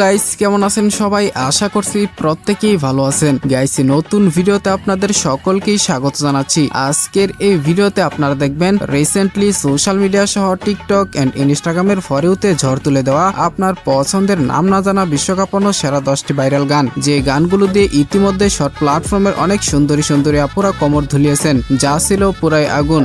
Guys, কেমন আছেন সবাই? আশা করছি প্রত্যেকেই ভালো আছেন। গাইস, নতুন ভিডিওতে আপনাদের সকলকেই স্বাগত জানাচ্ছি। আজকের এই ভিডিওতে আপনারা দেখবেন রিসেন্টলি সোশ্যাল মিডিয়া সহ টিকটক এন্ড ইনস্টাগ্রামের ফরেউতে ঝড় তুলে দেওয়া আপনার পছন্দের নাম না জানা বিশ্বকাপন্ন সেরা 10টি ভাইরাল গান, যে গানগুলো দিয়ে ইতিমধ্যে শর্ট প্ল্যাটফর্মের অনেক সুন্দরী আপুরা কোমর ধুলিয়েছেন, যা ছিল পুরাই আগুন।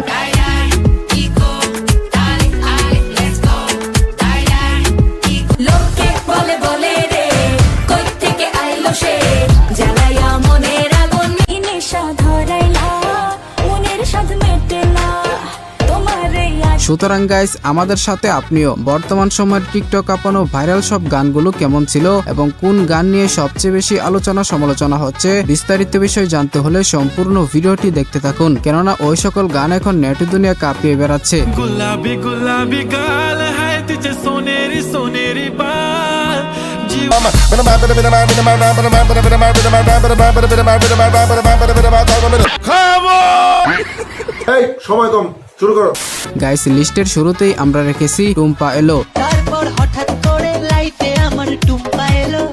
সুতরাং গাইস, আমাদের সাথে আপনিও বর্তমান সময়ের টিকটক কাঁপানো ভাইরাল সব গানগুলো কেমন ছিল এবং কোন গান নিয়ে সবচেয়ে বেশি আলোচনা সমালোচনা হচ্ছে, বিস্তারিত বিষয় জানতে হলে সম্পূর্ণ ভিডিওটি দেখতে থাকুন, কেননা ওই সকল গান এখন নেট দুনিয়া কাঁপিয়ে বেড়াচ্ছে। गुलाबी गुलाबी गाल है तुझे सोनेरी सोनेरी बाल সময় কম, শুরু করো। গাইস, লিস্টের শুরুতেই আমরা রেখেছি টুম্পা এলো। তারপর হঠাৎ করে লাইফে আমার টুম্পা এলো।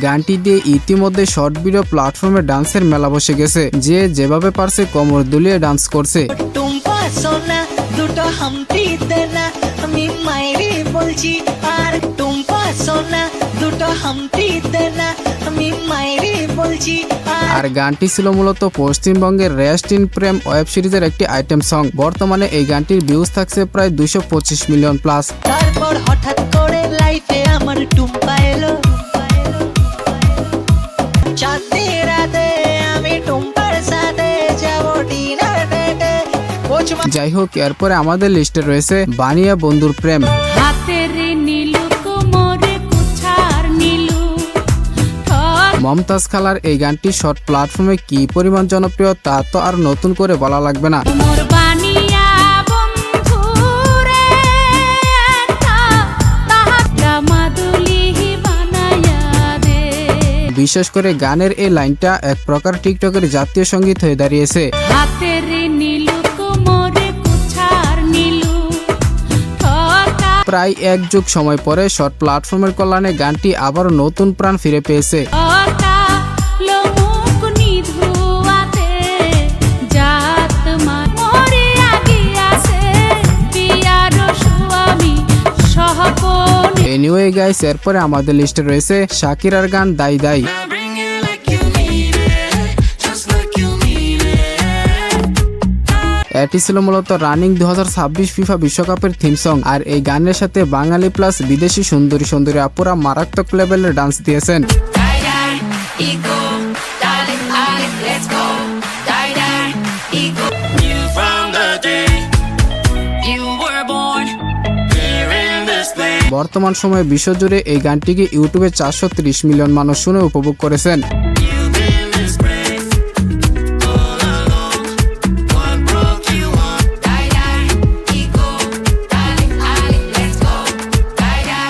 গানটি দিয়ে ইতিমধ্যে শর্ট ভিডিও প্ল্যাটফর্মে ডান্সের মেলা বসে গেছে, যে যেভাবে পারছে কোমর দুলিয়ে ডান্স করছে। টুম্পা সোনা দুটো হামটি দেনা, আমি মাইরি বলছি। আর টুম্পা সোনা দুটো হামটি দেনা, আমি মাইরি বলছি। আর গানটি ছিল মূলত পশ্চিমবঙ্গের রেস্ট ইন প্রেম ওয়েব সিরিজের একটি আইটেম সং। বর্তমানে এই গানটির ভিউজ থাকছে প্রায় 225 মিলিয়ন প্লাস। তারপর হঠাৎ করে লাইফে আমার টুম্পা এলো। চাঁদের রাতে আমি টুম্পার সাথে যাবো ডিনার ডেটে। যাই হোক, এরপরে আমাদের লিস্টে রয়েছে বানিয়া বন্ধুর প্রেম। মমতাজ খালার এই গানটি শর্ট প্ল্যাটফর্মে কি পরিমাণ জনপ্রিয় তা তো আর নতুন করে বলা লাগবে না। বিশেষ করে গানের এই লাইনটা এক প্রকার টিকটকের জাতীয় সঙ্গীত হয়ে দাঁড়িয়েছে। প্রায় এক যুগ সময় পরে শর্ট প্ল্যাটফর্মের কল্যাণে গানটি আবারও নতুন প্রাণ ফিরে পেয়েছে। এনিওয়ে গাইস, এরপরে আমাদের লিস্টে রয়েছে শাকিরার গান দাই দাই। এটি ছিল মূলত রানিং 2026 ফিফা বিশ্বকাপের থিম সং। আর এই গানের সাথে বাঙালি প্লাস বিদেশি সুন্দরী আপুরা মারাত্মক লেভেলের ডান্স দিয়েছেন। বর্তমান সময়ে বিশ্বজুড়ে এই গানটিকে ইউটিউবে 430 মিলিয়ন মানুষ শুনে উপভোগ করেছেন।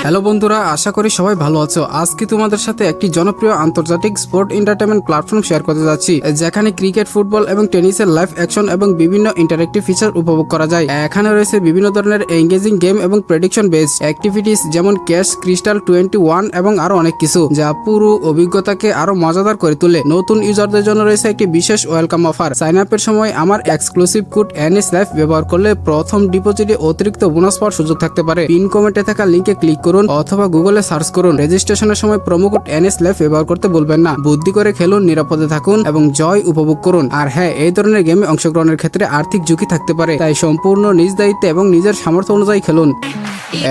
হ্যালো বন্ধুরা, আশা করি সবাই ভালো আছো। আজকে তোমাদের সাথে একটি জনপ্রিয় আন্তর্জাতিক স্পোর্ট এন্টারটেইনমেন্ট প্ল্যাটফর্ম শেয়ার করতে যাচ্ছি, যেখানে ক্রিকেট, ফুটবল এবং টেনিসের লাইভ অ্যাকশন এবং বিভিন্ন ইন্টারেক্টিভ ফিচার উপভোগ করা যায়। এখানে রয়েছে বিভিন্ন ধরনের এঙ্গেজিং গেম এবং প্রেডিকশন বেসড অ্যাক্টিভিটিস, যেমন ক্যাশ, ক্রিস্টাল 21 এবং আরো অনেক কিছু, যা পুরো অভিজ্ঞতাকে আরো মজাদার করে তোলে। নতুন ইউজারদের জন্য রয়েছে একটি বিশেষ ওয়েলকাম অফার। সাইন আপের সময় আমার এক্সক্লুসিভ কোড NS Life ব্যবহার করলে প্রথম ডিপোজিটে অতিরিক্ত বোনাস পাওয়ার সুযোগ থাকতে পারে। পিন কমেন্টে থাকা লিংকে ক্লিক করুন অথবা গুগলে সার্চ করুন। রেজিস্ট্রেশনের সময় প্রোমো কোড NS Life ব্যবহার করতে ভুলবেন না। বুদ্ধি করে খেলুন, নিরাপদে থাকুন এবং জয় উপভোগ করুন। আর হ্যাঁ, এই ধরনের গেমে অংশগ্রহণের ক্ষেত্রে আর্থিক ঝুঁকি থাকতে পারে, তাই সম্পূর্ণ নিজ দায়িত্বে এবং নিজের সামর্থ্য অনুযায়ী খেলুন।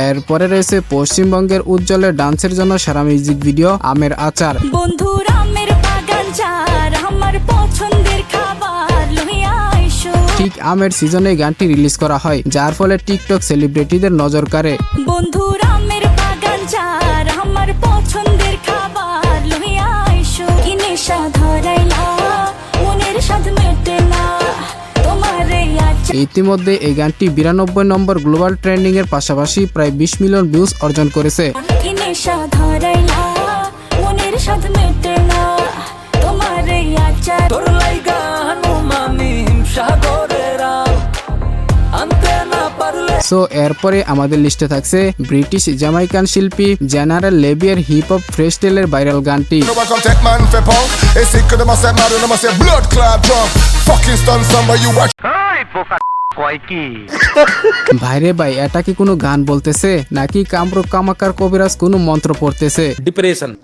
এরপরে রয়েছে পশ্চিমবঙ্গের উজ্জ্বলের ডান্সের জন্য সেরা মিউজিক ভিডিও আমের আচার। বন্ধুরা আমের বাগান চার আমার পছন্দের খাবার লইয়া আইসো। ঠিক আমের সিজনে গানটি রিলিজ করা হয়, যার ফলে টিকটক সেলিব্রিটিদের নজর কাড়ে। বন্ধুরা আমের বাগান চার আমার পছন্দের খাবার লইয়া আইসো। কি নেশা ধরাইলা মনের স্বাদ মেটে না তোমারে আচার। ইতিমধ্যে এই গানটি 92 নম্বর গ্লোবাল ট্রেন্ডিং এর পাশাপাশি প্রায় 20 মিলিয়ন ভিউজ অর্জন করেছে। কি নেশা ধরাইলা মনের স্বাদ মেটে না তোমারে আচার। তোর লাইগা হনুমানি হিমসাগরেরা আনতে না পারলে সো এরপরে আমাদের লিস্টে থাকছে ব্রিটিশ জামাইকান শিল্পী জেনারেল লেবিয়ার হিপ হপ ফ্রেস্টেলের ভাইরাল গানটি। No one come take man for punk. They sick of them a say mad, them a say blood clot drunk. Fucking stun somewhere you watch. ভাইরে ভাই, এটা কি কোনো গান বলতেছে নাকি কামরূপ কামাকার কবিরাজ কোনো মন্ত্র পড়তেছে?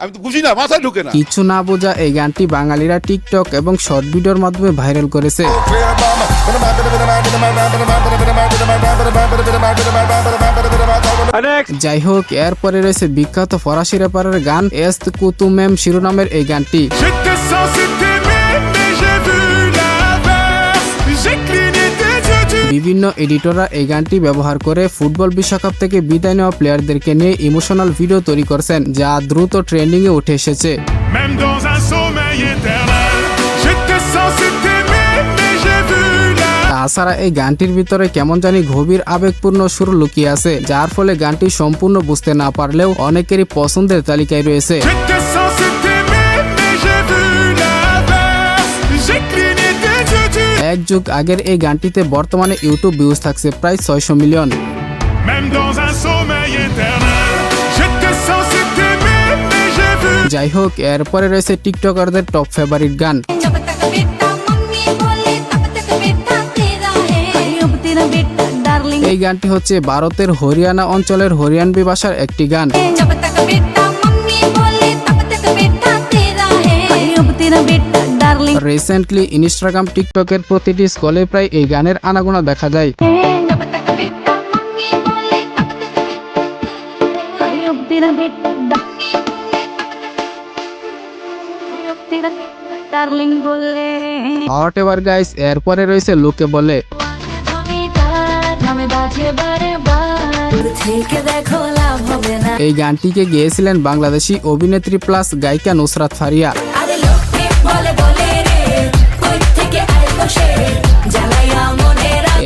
আমি তো বুঝি না, মাথায় ঢুকে না। কিছু না বোঝা এই গানটি বাঙালিরা টিকটক এবং শর্ট ভিডিওর মাধ্যমে ভাইরাল করেছে। Clear bomb. যাই হোক, এরপরে রয়েছে বিখ্যাত ফরাসি র্যাপারের গান এস্ত কুতু মেম শিরোনামের এই গানটি। J'étais censé t'aimer, mais j'ai vu l'inverse. J'ai cligné tes yeux, tu বিভিন্ন এডিটররা এই গানটি ব্যবহার করে ফুটবল বিশ্বকাপ থেকে বিদায় নেওয়া প্লেয়ারদেরকে নিয়ে ইমোশনাল ভিডিও তৈরি করছেন, যা দ্রুত ট্রেন্ডিং এ উঠে এসেছে। Même dans un sommeil éternel. J'étais censé t'aimer, mais j'ai vu l'inverse. তাছাড়া এই গানটির ভিতরে কেমন জানি গভীর আবেগপূর্ণ সুর লুকিয়ে আছে, যার ফলে গানটি সম্পূর্ণ বুঝতে না পারলেও অনেকেরই পছন্দের তালিকায় রয়েছে। J'étais censé t'aimer, mais j'ai vu l'inverse. J'ai cligné tes yeux, tu এক যুগ আগের এই গানটিতে বর্তমানে ইউটিউব ভিউজ থাকছে প্রায় 600 million. Même dans un sommeil éternel. J'étais censé t'aimer, mais j'ai vu. যাই হোক, এরপরে রয়েছে টিকটকারদের টপ ফেভারিট গান। जब तक बेटा मम्मी बोले तब तक बेटा तेरा है अब तेरा बेटा डार्लिंग এই গানটি হচ্ছে ভারতের হরিয়ানা অঞ্চলের হরিয়ানবি ভাষার একটি গান। जब तक बेटा मम्मी बोले तब तक बेटा तेरा है अब तेरा बेटा डार्लिंग রিসেন্টলি ইনস্টাগ্রাম টিকটকের প্রতিটি স্কলে প্রায় এই গানের আনাগোনা দেখা যায়। जब तक बेटा मम्मी बोले तब तक अब तेरा बेटा अब तेरा डार्लिंग बोले হোয়াট এভার গাইস, এরপরে রয়েছে লোকে বলে। এই গানটিকে গেয়েছিলেন বাংলাদেশি অভিনেত্রী প্লাস গায়িকা নুসরাত ফারিয়া।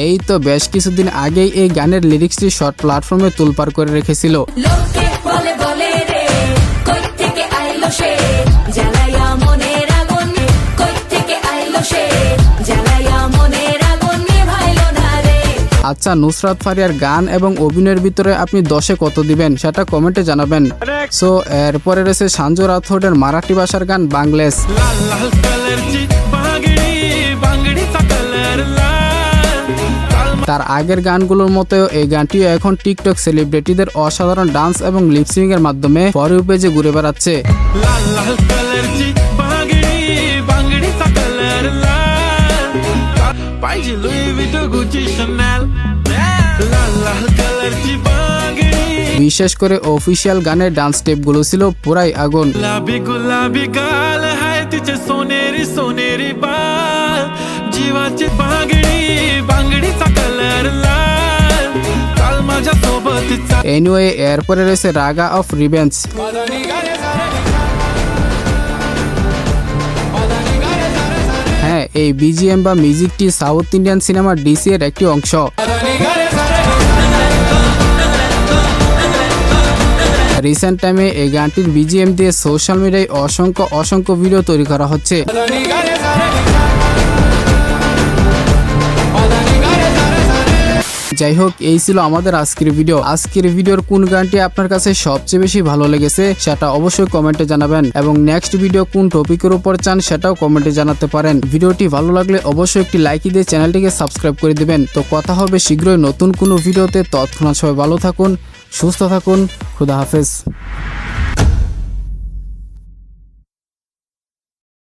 এই তো বেশ কিছুদিন আগেই এই গানের লিরিক্সটি শর্ট প্ল্যাটফর্মে তুলপার করে রেখেছিল। আচ্ছা, নুসরাত ফারিয়ার গান এবং অভিনয়ের ভিতরে আপনি 10-এ কত দিবেন সেটা কমেন্টে জানাবেন। সো এরপরে রয়েছে সঞ্জু রাথোডের মারাঠি ভাষার গান বাংলেশ। लाल लाल कलरची बांगडी बांगडीचा कलर लाल তার আগের গানগুলোর মতো এই গানটিও এখন টিকটক সেলিব্রিটিদের অসাধারণ ডান্স এবং লিপসিং এর মাধ্যমে ফর ইউ পেজে ঘুরে বেড়াচ্ছে। लाल लाल कलरची बांगडी बांगडीचा कलर लाल पाहिजे लुई विटो गुची शनेल लाल लाल कलरची बांगडी বিশেষ করে অফিशिয়াল গানের ডান্স স্টেপগুলো ছিল পুরাই আগুন। गुलाबी गुलाबी गाल हाय तिचे सोनेरी सोनेरी बाल जीवाची बांगडी बांगडीचा कलर लाल काल माझ्या सोबतीचा এনিওয়ে, এরপরে রয়েছে রাগা অফ রিভেঞ্জ। হ্যাঁ, এই বিজিএম বা মিউজিকটি সাউথ ইন্ডিয়ান সিনেমার ডিসি এর একটি অংশ। রিসেন্ট টাইমে এই গানটির বিজিএম দিয়ে সোশ্যাল মিডিয়ায় অসংখ্য ভিডিও তৈরি করা হচ্ছে। যাই হোক, এই ছিল আমাদের আজকের ভিডিও। আজকের ভিডিওর কোন গানটি আপনার কাছে সবচেয়ে বেশি ভালো লেগেছে সেটা অবশ্যই কমেন্টে জানাবেন, এবং নেক্সট ভিডিও কোন টপিকের উপর চান সেটাও কমেন্টে জানাতে পারেন। ভিডিওটি ভালো লাগলে অবশ্যই একটি লাইক দিয়ে চ্যানেলটিকে সাবস্ক্রাইব করে দিবেন। তো কথা হবে শীঘ্রই নতুন কোনো ভিডিওতে। তৎক্ষণাৎ সবাই ভালো থাকুন, সুস্থ থাকুন, খুদা হাফেজ।